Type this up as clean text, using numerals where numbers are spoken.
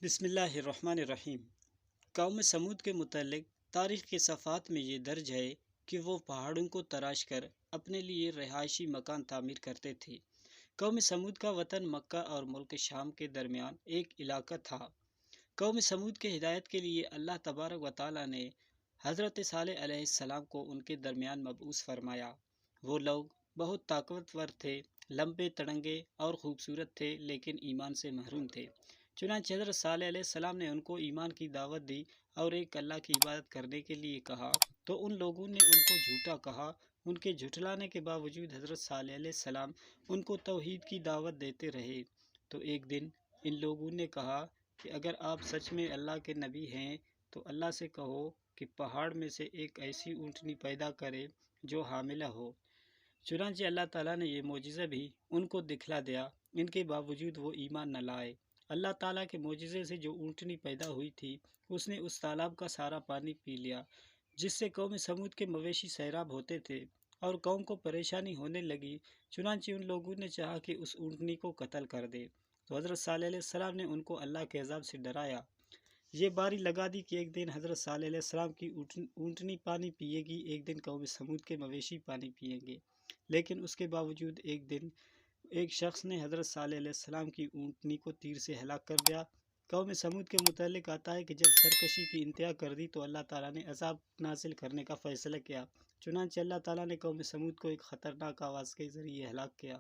بسم اللہ الرحمن الرحیم۔ قوم سمود کے متعلق تاریخ کے صفحات میں یہ درج ہے کہ وہ پہاڑوں کو تراش کر اپنے لیے رہائشی مکان تعمیر کرتے تھے۔ قوم سمود کا وطن مکہ اور ملک شام کے درمیان ایک علاقہ تھا۔ قوم سمود کے ہدایت کے لیے اللہ تبارک و تعالیٰ نے حضرت صالح علیہ السلام کو ان کے درمیان مبعوث فرمایا۔ وہ لوگ بہت طاقتور تھے، لمبے تڑنگے اور خوبصورت تھے، لیکن ایمان سے محروم تھے۔ چنانچہ حضرت صالح علیہ السلام نے ان کو ایمان کی دعوت دی اور ایک اللہ کی عبادت کرنے کے لیے کہا، تو ان لوگوں نے ان کو جھوٹا کہا۔ ان کے جھٹلانے کے باوجود حضرت صالح علیہ السلام ان کو توحید کی دعوت دیتے رہے۔ تو ایک دن ان لوگوں نے کہا کہ اگر آپ سچ میں اللہ کے نبی ہیں تو اللہ سے کہو کہ پہاڑ میں سے ایک ایسی اونٹنی پیدا کرے جو حاملہ ہو۔ چنانچہ اللہ تعالیٰ نے یہ معجزہ بھی ان کو دکھلا دیا۔ ان کے باوجود وہ ایمان نہ لائے۔ اللہ تعالیٰ کے معجزے سے جو اونٹنی پیدا ہوئی تھی اس نے اس تالاب کا سارا پانی پی لیا، جس سے قوم سمود کے مویشی سیراب ہوتے تھے اور قوم کو پریشانی ہونے لگی۔ چنانچہ ان لوگوں نے چاہا کہ اس اونٹنی کو قتل کر دے، تو حضرت صالح علیہ السلام نے ان کو اللہ کے عذاب سے ڈرایا۔ یہ باری لگا دی کہ ایک دن حضرت صالح علیہ السلام کی اونٹنی پانی پیے گی، ایک دن قوم سمود کے مویشی پانی پیئیں گے۔ لیکن اس کے باوجود ایک دن ایک شخص نے حضرت صالح علیہ السلام کی اونٹنی کو تیر سے ہلاک کر دیا۔ قوم سمود کے متعلق آتا ہے کہ جب سرکشی کی انتہا کر دی تو اللہ تعالیٰ نے عذاب نازل کرنے کا فیصلہ کیا۔ چنانچہ اللہ تعالیٰ نے قوم سمود کو ایک خطرناک آواز کے ذریعے ہلاک کیا۔